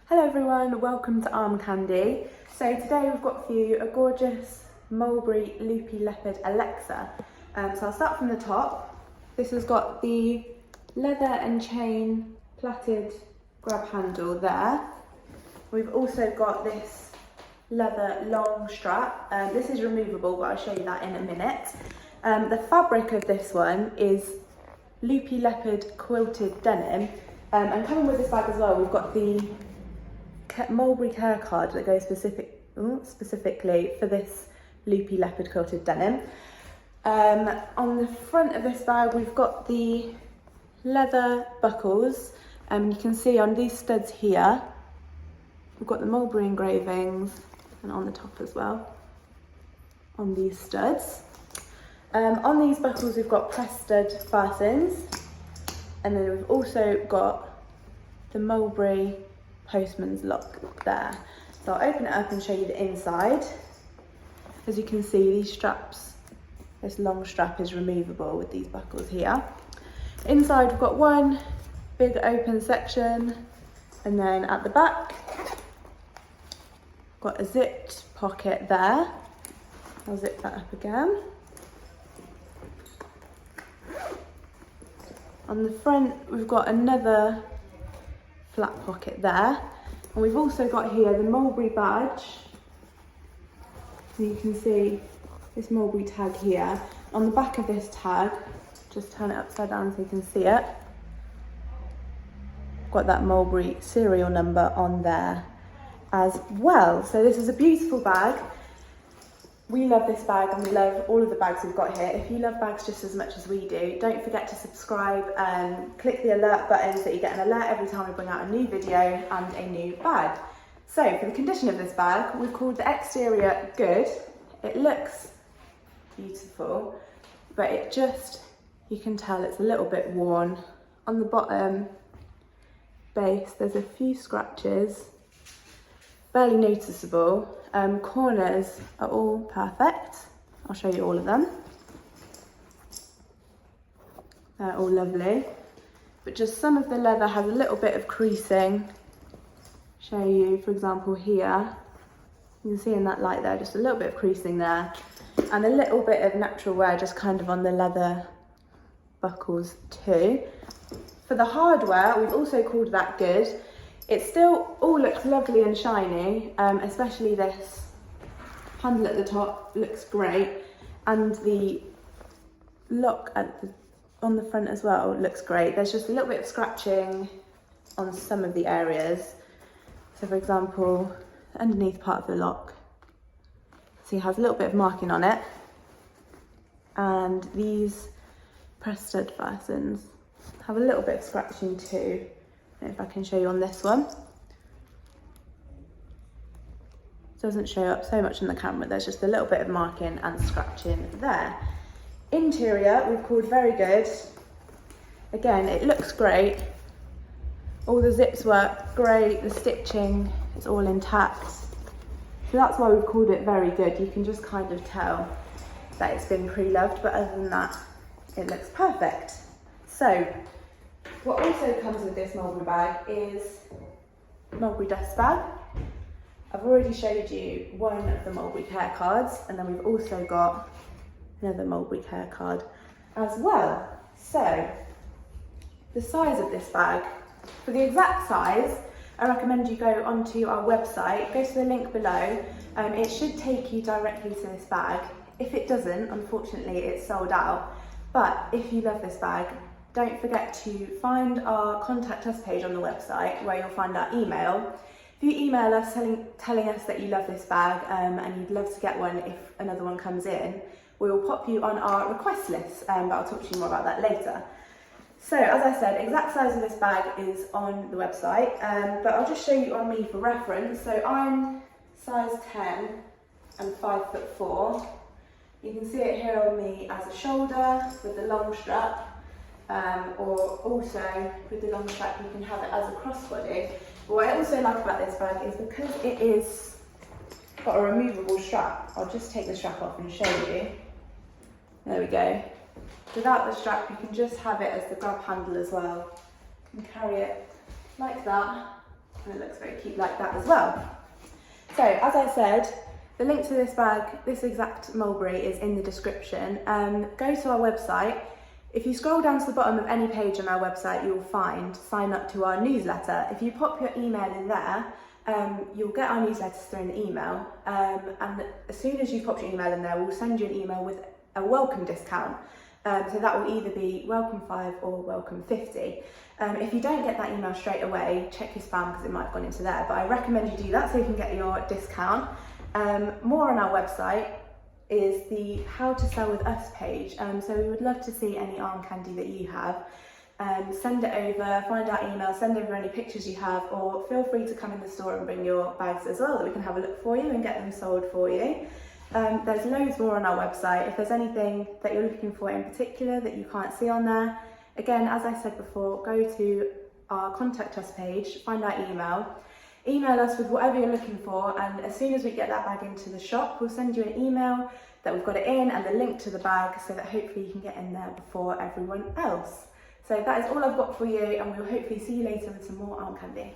Hello everyone, welcome to Armcandy. So today we've got for you a gorgeous Mulberry Loopy Leopard Alexa. So I'll start from the top. This has got the leather and chain plaited grab handle there. We've also got this leather long strap. This is removable, but I'll show you that in a minute. The fabric of this one is Loopy Leopard quilted denim. And coming with this bag as well, we've got the Mulberry care card that goes specifically for this Loopy Leopard quilted denim. On the front of this bag we've got the leather buckles, and you can see on these studs here we've got the Mulberry engravings, and on the top as well on these studs. On these buckles we've got press stud fastenings, and then we've also got the Mulberry postman's lock there. So I'll open it up and show you the inside. As you can see, these straps, this long strap is removable with these buckles here. Inside we've got one big open section, and then at the back got a zipped pocket there. I'll zip that up again. On the front we've got another flat pocket there, and we've also got here the Mulberry badge. So you can see this Mulberry tag here. On the back of this tag, just turn it upside down so you can see it, got that Mulberry serial number on there as well. So this is a beautiful bag. We love this bag and we love all of the bags we've got here. If you love bags just as much as we do, don't forget to subscribe and click the alert button so that you get an alert every time we bring out a new video and a new bag. So for the condition of this bag, we've called the exterior good. It looks beautiful, but it just, you can tell it's a little bit worn. On the bottom base, there's a few scratches, barely noticeable. Corners are all perfect. I'll show you all of them. They're all lovely, but just some of the leather has a little bit of creasing. Show you, for example, here. You can see in that light there, just a little bit of creasing there, and a little bit of natural wear just kind of on the leather buckles too. For the hardware, we've also called that good. It still all looks lovely and shiny, especially this handle at the top looks great, and the lock on the front as well looks great. There's just a little bit of scratching on some of the areas. So for example, the underneath part of the lock, see, it has a little bit of marking on it, and these press stud fastens have a little bit of scratching too. If I can show you on this one. Doesn't show up so much in the camera, there's just a little bit of marking and scratching there. Interior we've called very good. Again, it looks great. All the zips work great, the stitching is all intact. So that's why we've called it very good. You can just kind of tell that it's been pre-loved, but other than that, it looks perfect. So what also comes with this Mulberry bag is Mulberry dust bag. I've already showed you one of the Mulberry care cards, and then we've also got another Mulberry care card as well. So the size of this bag, for the exact size, I recommend you go onto our website, go to the link below. It should take you directly to this bag. If it doesn't, unfortunately it's sold out. But if you love this bag, don't forget to find our contact us page on the website where you'll find our email. If you email us telling us that you love this bag and you'd love to get one if another one comes in, we will pop you on our request list, but I'll talk to you more about that later. So as I said, exact size of this bag is on the website, but I'll just show you on me for reference. So I'm size 10 and 5'4". You can see it here on me as a shoulder with the long strap. Or also with the long strap you can have it as a crossbody. But what I also like about this bag is because it is got a removable strap. I'll just take the strap off and show you. There we go. Without the strap you can just have it as the grab handle as well. You can carry it like that And it looks very cute like that as well. So as I said, the link to this bag, this exact Mulberry, is in the description. Go to our website. If you scroll down to the bottom of any page on our website, you'll find sign up to our newsletter. If you pop your email in there, you'll get our newsletters through an email. And as soon as you pop your email in there, we'll send you an email with a welcome discount. So that will either be welcome 5 or welcome 50. If you don't get that email straight away, check your spam because it might have gone into there. But I recommend you do that so you can get your discount. More on our website is the How to Sell With Us page. So we would love to see any Armcandy that you have. Send it over, find our email, send over any pictures you have, or feel free to come in the store and bring your bags as well, that we can have a look for you and get them sold for you. There's loads more on our website. If there's anything that you're looking for in particular that you can't see on there, again, as I said before, go to our contact us page, find our email us with whatever you're looking for, and as soon as we get that bag into the shop, we'll send you an email that we've got it in and the link to the bag, so that hopefully you can get in there before everyone else. So that is all I've got for you, and we'll hopefully see you later with some more Armcandy.